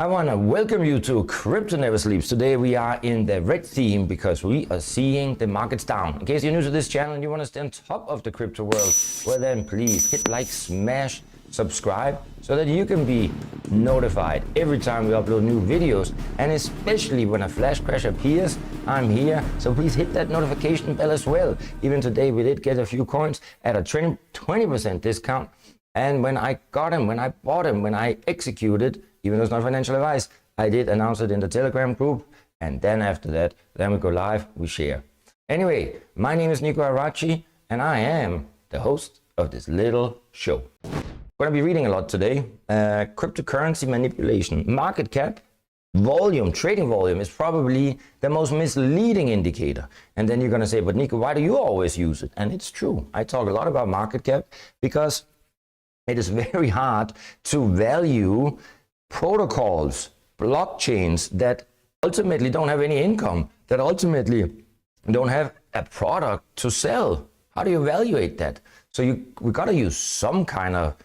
I want to welcome you to Crypto Never Sleeps. Today we are in the red theme because we are seeing the markets down. In case you're new to this channel and you want to stay on top of the crypto world, well then please hit like, smash, subscribe so that you can be notified every time we upload new videos, and especially when a flash crash appears, I'm here, so please hit that notification bell as well. Even today we did get a few coins at a 20% discount, and when I got them, when I bought them, when I executed, even though it's not financial advice, I did announce it in the Telegram group, and then after that, then we go live, we share. Anyway, my name is Nico Arachi, and I am the host of this little show. We're going to be reading a lot today. Cryptocurrency manipulation, market cap, volume, trading volume is probably the most misleading indicator. And then you're going to say, but Nico, why do you always use it? And it's true. I talk a lot about market cap because it is very hard to value protocols, blockchains that ultimately don't have any income, that ultimately don't have a product to sell. How do you evaluate that? So we got to use some kind of,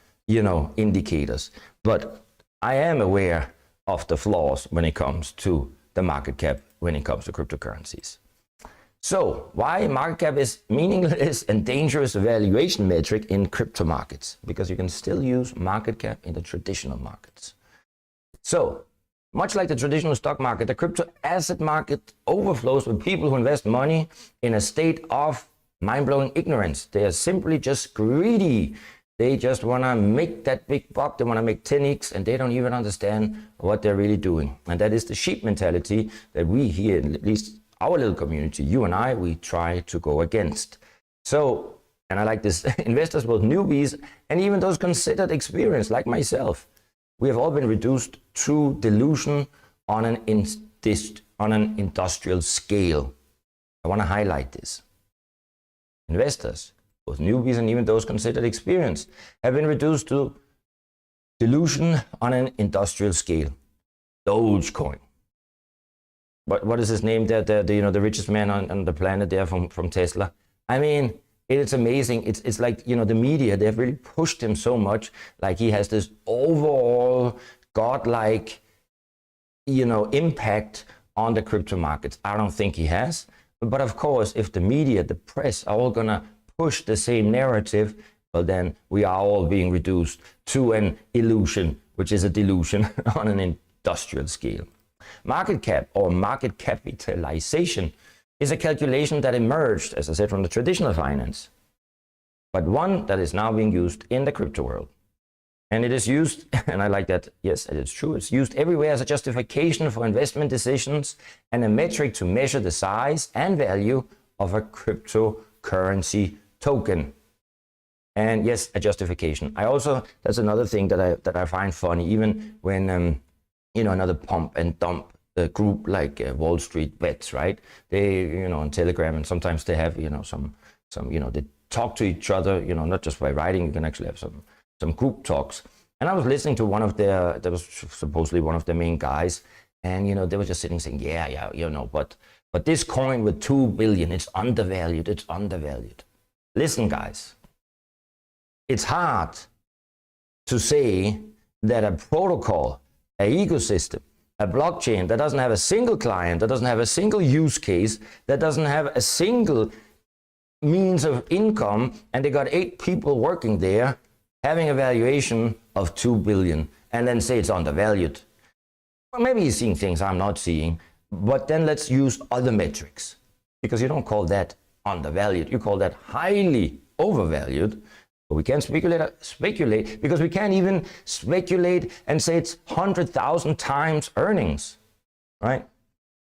indicators. But I am aware of the flaws when it comes to the market cap, when it comes to cryptocurrencies. So why market cap is meaningless and dangerous valuation metric in crypto markets? Because you can still use market cap in the traditional markets. So, much like the traditional stock market, the crypto asset market overflows with people who invest money in a state of mind-blowing ignorance. They are simply just greedy. They just want to make that big buck. They want to make 10x, and they don't even understand what they're really doing. And that is the sheep mentality that we here, at least our little community, you and I, we try to go against. So, and I like this, investors, both newbies and even those considered experienced like myself, we have all been reduced to delusion on an industrial scale. I want to highlight this. Investors, both newbies and even those considered experienced, have been reduced to delusion on an industrial scale. Dogecoin. What is his name? The richest man on the planet there from Tesla. I mean, it's amazing. It's like, the media, they've really pushed him so much. Like he has this overall godlike, impact on the crypto markets. I don't think he has. But of course, if the media, the press are all gonna push the same narrative, well, then we are all being reduced to an illusion, which is a delusion on an industrial scale. Market cap or market capitalization is a calculation that emerged, as I said, from the traditional finance, but one that is now being used in the crypto world. And it is used, and I like that, yes, it is true, it's used everywhere as a justification for investment decisions and a metric to measure the size and value of a cryptocurrency token. And yes, a justification. That's another thing that I find funny, even when, another pump and dump group like Wall Street Bets, right? They, on Telegram, and sometimes they have, some, they talk to each other, not just by writing. You can actually have some group talks. And I was listening to that was supposedly one of the main guys, and they were just sitting saying, but this coin with 2 billion, it's undervalued. Listen, guys, it's hard to say that a protocol, an ecosystem, a blockchain that doesn't have a single client, that doesn't have a single use case, that doesn't have a single means of income, and they got 8 people working there having a valuation of 2 billion, and then say it's undervalued. Well, maybe he's seeing things I'm not seeing, but then let's use other metrics, because you don't call that undervalued, you call that highly overvalued. But we can't speculate because we can't even speculate and say it's 100,000 times earnings, right?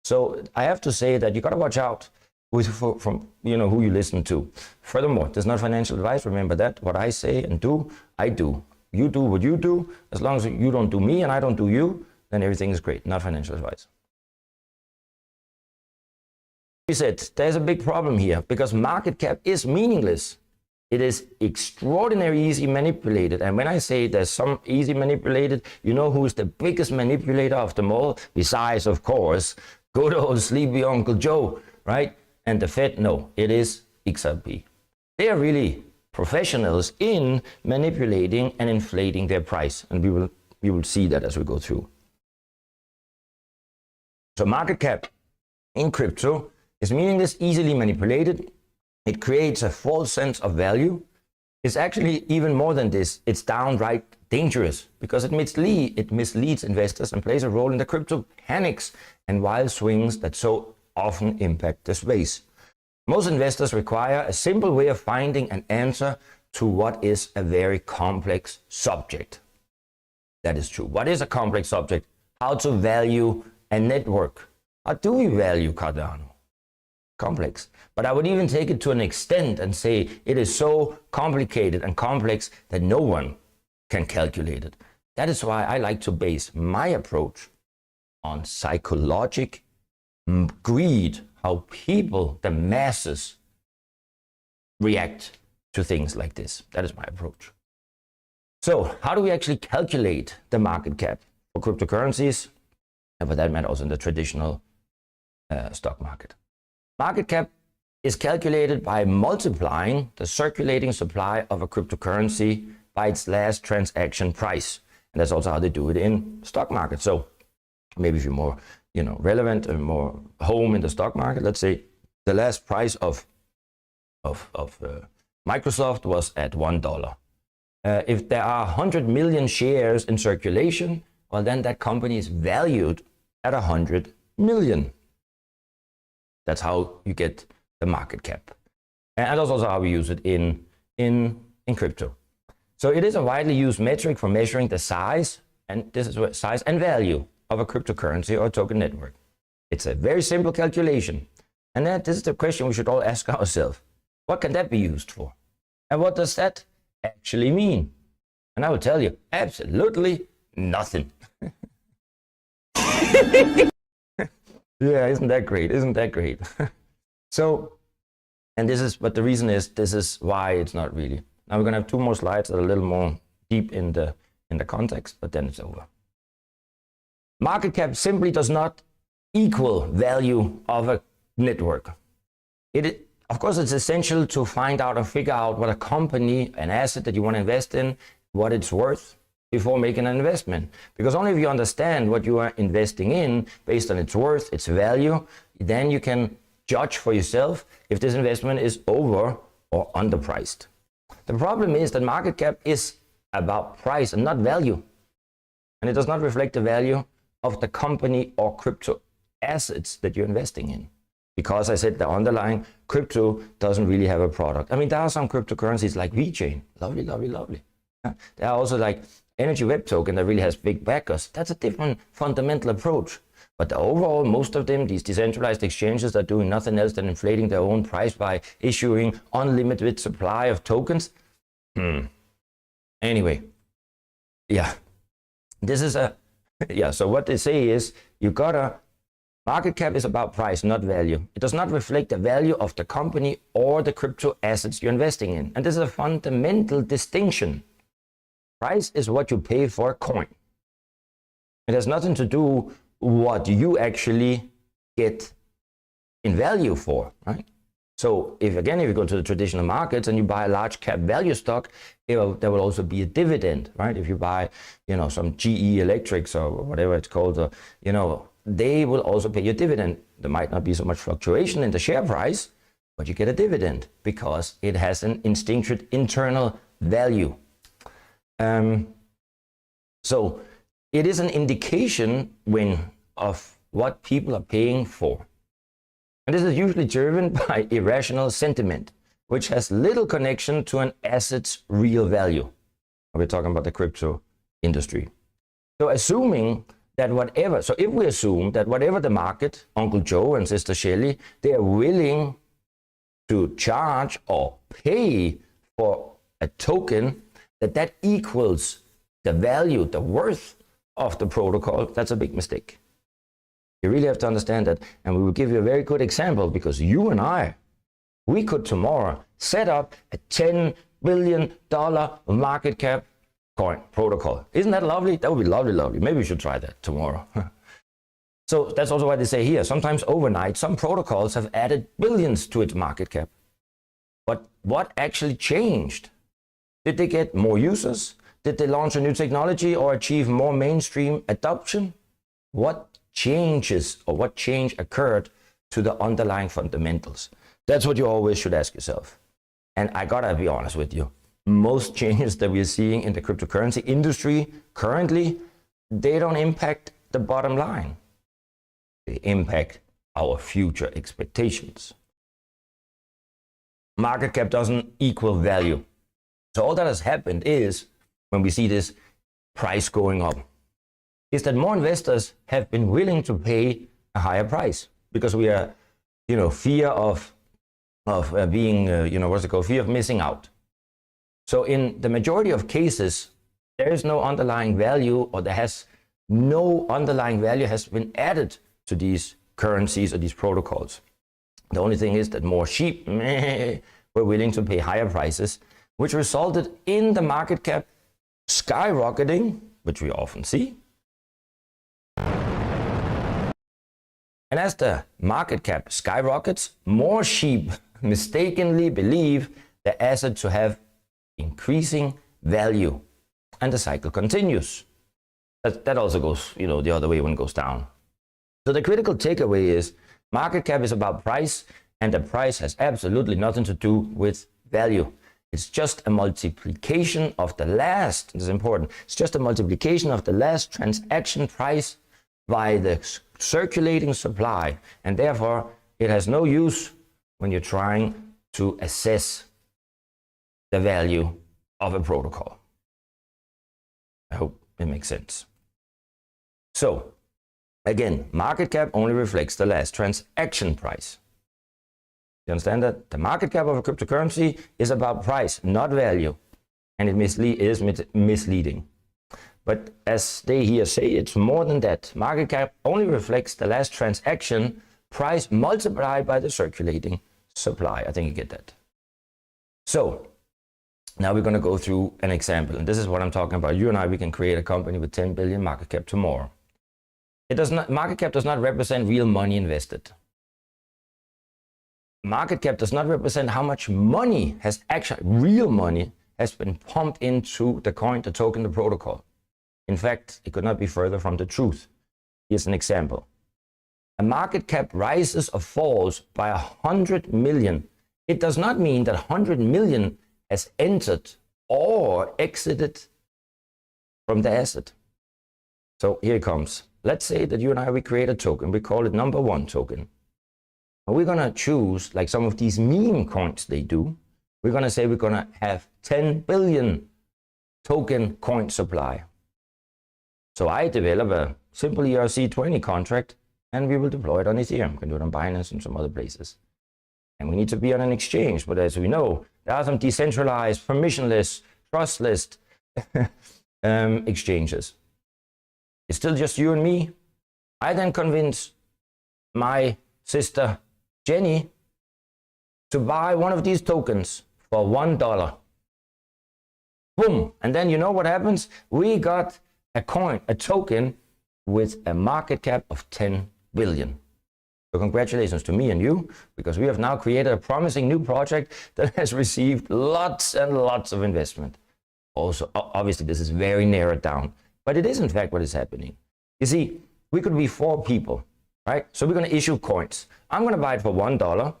So I have to say that you got to watch out from who you listen to. Furthermore, there's not financial advice. Remember that. What I say and do, I do. You do what you do. As long as you don't do me and I don't do you, then everything is great. Not financial advice. He said there's a big problem here because market cap is meaningless. It is extraordinarily easy manipulated. And when I say there's some easy manipulated, you know who is the biggest manipulator of them all? Besides, of course, good old sleepy Uncle Joe, right? And the Fed, no, it is XRP. They are really professionals in manipulating and inflating their price. And we will see that as we go through. So market cap in crypto is meaningless, easily manipulated. It creates a false sense of value. It's actually even more than this. It's downright dangerous because it misleads investors and plays a role in the crypto panics and wild swings that so often impact the space. Most investors require a simple way of finding an answer to what is a very complex subject. That is true. What is a complex subject? How to value a network? How do we value Cardano? Complex. But I would even take it to an extent and say it is so complicated and complex that no one can calculate it. That is why I like to base my approach on psychological greed, how people, the masses, react to things like this. That is my approach. So how do we actually calculate the market cap for cryptocurrencies, and for that matter also in the traditional stock market? Market cap is calculated by multiplying the circulating supply of a cryptocurrency by its last transaction price. And that's also how they do it in stock market. So maybe if you're more relevant and more home in the stock market, let's say the last price of Microsoft was at $1. If there are 100 million shares in circulation, well, then that company is valued at 100 million. That's how you get the market cap. And that's also how we use it in crypto. So it is a widely used metric for measuring the size, and this is what size and value of a cryptocurrency or token network. It's a very simple calculation. And this is the question we should all ask ourselves. What can that be used for? And what does that actually mean? And I will tell you, absolutely nothing. Yeah, isn't that great? Isn't that great? So, and this is, but the reason is, this is why it's not really. Now we're gonna have two more slides that are a little more deep in the context, but then it's over. Market cap simply does not equal value of a network. Of course, it's essential to find out and figure out what a company, an asset that you want to invest in, what it's worth before making an investment. Because only if you understand what you are investing in based on its worth, its value, then you can judge for yourself if this investment is over or underpriced. The problem is that market cap is about price and not value. And it does not reflect the value of the company or crypto assets that you're investing in. Because I said the underlying crypto doesn't really have a product. I mean, there are some cryptocurrencies like VeChain. Lovely, lovely, lovely. There are also like Energy Web Token that really has big backers. That's a different fundamental approach. But overall, most of them, these decentralized exchanges, are doing nothing else than inflating their own price by issuing unlimited supply of tokens. Anyway, yeah, this is so what they say is market cap is about price, not value. It does not reflect the value of the company or the crypto assets you're investing in. And this is a fundamental distinction. Price is what you pay for a coin. It has nothing to do what you actually get in value for, right? So if you go to the traditional markets and you buy a large cap value stock, there will also be a dividend, right? If you buy, some GE Electrics or whatever it's called, they will also pay you a dividend. There might not be so much fluctuation in the share price, but you get a dividend because it has an instinctive internal value. So it is an indication of what people are paying for. And this is usually driven by irrational sentiment, which has little connection to an asset's real value. We're talking about the crypto industry. So if we assume that whatever the market, Uncle Joe and Sister Shelley, they are willing to charge or pay for a token, that equals the value, the worth of the protocol, that's a big mistake. You really have to understand that. And we will give you a very good example, because you and we could tomorrow set up a $10 billion market cap coin protocol. Isn't that lovely? That would be lovely, lovely. Maybe we should try that tomorrow. So that's also why they say here, sometimes overnight, some protocols have added billions to its market cap. But what actually changed? Did they get more users? Did they launch a new technology or achieve more mainstream adoption? What changes or what change occurred to the underlying fundamentals? That's what you always should ask yourself. And I gotta be honest with you, most changes that we're seeing in the cryptocurrency industry currently, they don't impact the bottom line. They impact our future expectations. Market cap doesn't equal value. So all that has happened is, when we see this price going up, is that more investors have been willing to pay a higher price because we are, fear of being, fear of missing out. So in the majority of cases, there is no underlying value, or no underlying value has been added to these currencies or these protocols. The only thing is that more sheep were willing to pay higher prices, which resulted in the market cap skyrocketing, which we often see. And as the market cap skyrockets, more sheep mistakenly believe the asset to have increasing value, and the cycle continues. That also goes, the other way when it goes down. So the critical takeaway is market cap is about price, and the price has absolutely nothing to do with value. It's just a multiplication of the last, this is important, it's just a multiplication of the last transaction price by the circulating supply, and therefore it has no use when you're trying to assess the value of a protocol. I hope it makes sense. So again, market cap only reflects the last transaction price. You understand that? The market cap of a cryptocurrency is about price, not value, and it is misleading. But as they here say, it's more than that. Market cap only reflects the last transaction price multiplied by the circulating supply. I think you get that. So now we're going to go through an example, and this is what I'm talking about. You and I, we can create a company with 10 billion market cap tomorrow. Market cap does not represent real money invested. Market cap does not represent how much money has actually, real money, has been pumped into the coin, the token, the protocol. In fact, it could not be further from the truth. Here's an example. A market cap rises or falls by 100 million. It does not mean that 100 million has entered or exited from the asset. So here it comes. Let's say that you and I, we create a token. We call it number 1 token. And we're going to choose, like some of these meme coins they do, we're going to say we're going to have 10 billion token coin supply. So I develop a simple ERC20 contract, and we will deploy it on Ethereum. We can do it on Binance and some other places. And we need to be on an exchange. But as we know, there are some decentralized, permissionless, trustless exchanges. It's still just you and me. I then convince my sister Jenny to buy one of these tokens for $1. Boom. And then you know what happens? We got a coin, a token with a market cap of 10 billion. So congratulations to me and you, because we have now created a promising new project that has received lots and lots of investment. Also, obviously, this is very narrowed down, but it is in fact what is happening. You see, we could be 4 people, right? So we're going to issue coins. I'm going to buy it for $1.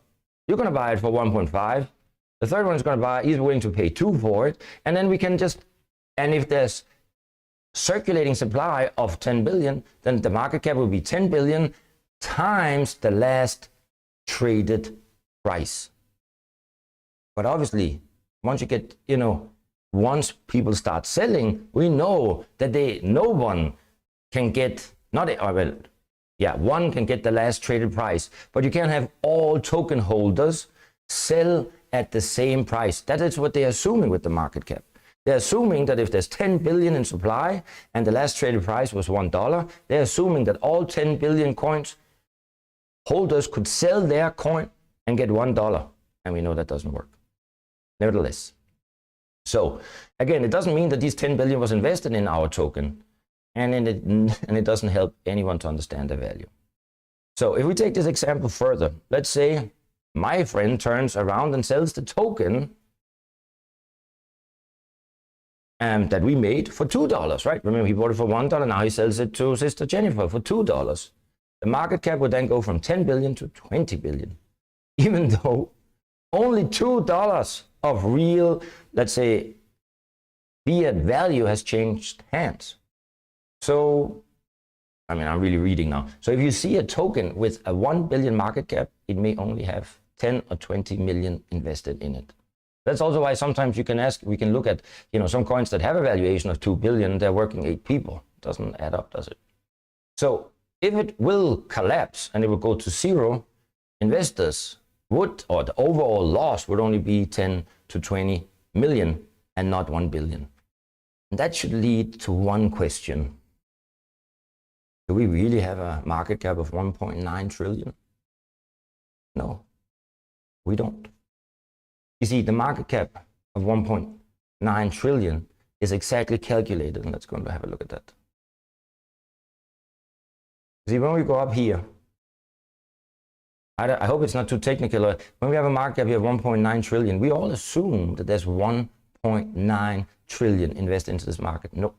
You're going to buy it for 1.5. The third one is going to buy, he's willing to pay 2 for it. And then we can just, and if there's circulating supply of 10 billion, then the market cap will be 10 billion times the last traded price. But obviously, once you get, once people start selling, we know that no one can get, one can get the last traded price, but you can't have all token holders sell at the same price. That is what they're assuming with the market cap. They're assuming that if there's 10 billion in supply and the last traded price was $1, they're assuming that all 10 billion coins holders could sell their coin and get $1. And we know that doesn't work. Nevertheless. So again, it doesn't mean that these 10 billion was invested in our token, and it doesn't help anyone to understand the value. So if we take this example further, let's say my friend turns around and sells the token that we made for $2, right? Remember, he bought it for $1, now he sells it to Sister Jennifer for $2. The market cap would then go from 10 billion to 20 billion, even though only $2 of real, let's say, fiat value has changed hands. So, I mean, I'm really reading now. So if you see a token with a 1 billion market cap, it may only have 10 or 20 million invested in it. That's also why sometimes you can ask, we can look at, some coins that have a valuation of 2 billion, they're working 8 people. Doesn't add up, does it? So if it will collapse and it will go to zero, investors would, or the overall loss would only be 10 to 20 million and not 1 billion. And that should lead to one question. Do we really have a market cap of 1.9 trillion? No, we don't. You see, the market cap of 1.9 trillion is exactly calculated, and let's go and have a look at that. See, when we go up here, I hope it's not too technical. When we have a market cap here of 1.9 trillion, we all assume that there's 1.9 trillion invested into this market. No.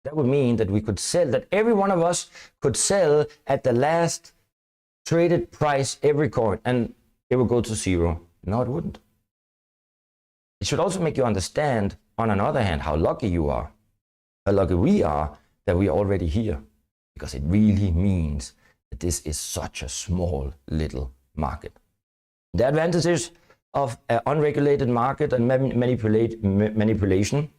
That would mean that we could sell, that every one of us could sell at the last traded price every coin, and it would go to zero. No, it wouldn't. It should also make you understand, on another hand, how lucky you are, how lucky we are that we are already here, because it really means that this is such a small little market. The advantages of an unregulated market and manipulation,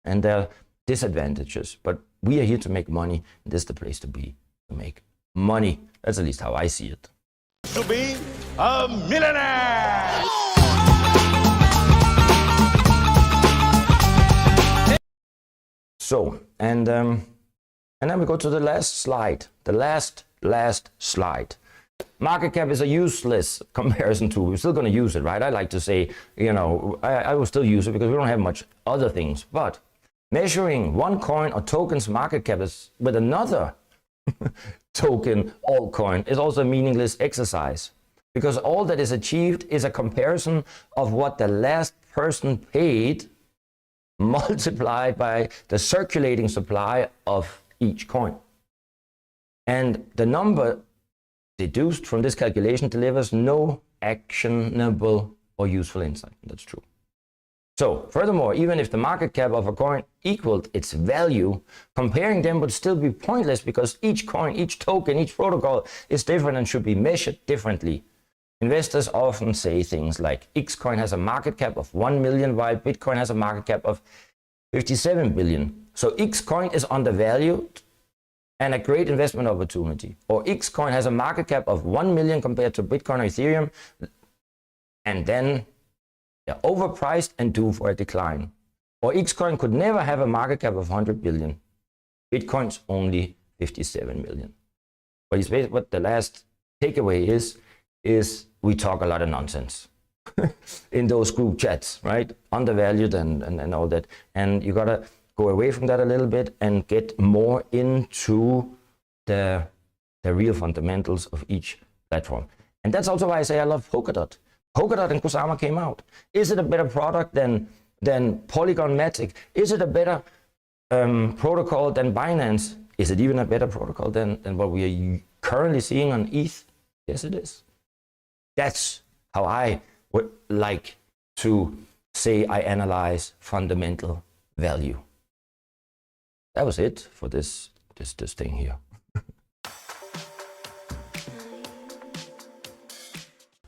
and their disadvantages, but we are here to make money, and this is the place to be, to make money. That's at least how I see it. To be a millionaire! So, and then we go to the last slide, the last slide. Market cap is a useless comparison tool. We're still going to use it, right? I like to say, I will still use it because we don't have much other things. But measuring one coin or token's market cap is with another token altcoin is also a meaningless exercise, because all that is achieved is a comparison of what the last person paid multiplied by the circulating supply of each coin. And the number deduced from this calculation delivers no actionable or useful insight. That's true. So, furthermore, even if the market cap of a coin equaled its value, comparing them would still be pointless, because each coin, each token, each protocol is different and should be measured differently. Investors often say things like X coin has a market cap of 1 million while Bitcoin has a market cap of 57 billion. So X coin is undervalued and a great investment opportunity. Or X coin has a market cap of 1 million compared to Bitcoin or Ethereum, and then they're overpriced and due for a decline. Or X coin could never have a market cap of 100 billion. Bitcoin's only 57 million. But what the last takeaway is we talk a lot of nonsense in those group chats, right? Undervalued and all that. And you gotta go away from that a little bit and get more into the real fundamentals of each platform. And that's also why I say I love Polkadot. Polkadot and Kusama came out. Is it a better product than Polygon Matic? Is it a better protocol than Binance? Is it even a better protocol than what we are currently seeing on ETH? Yes, it is. That's how I would like to say I analyze fundamental value. That was it for this thing here.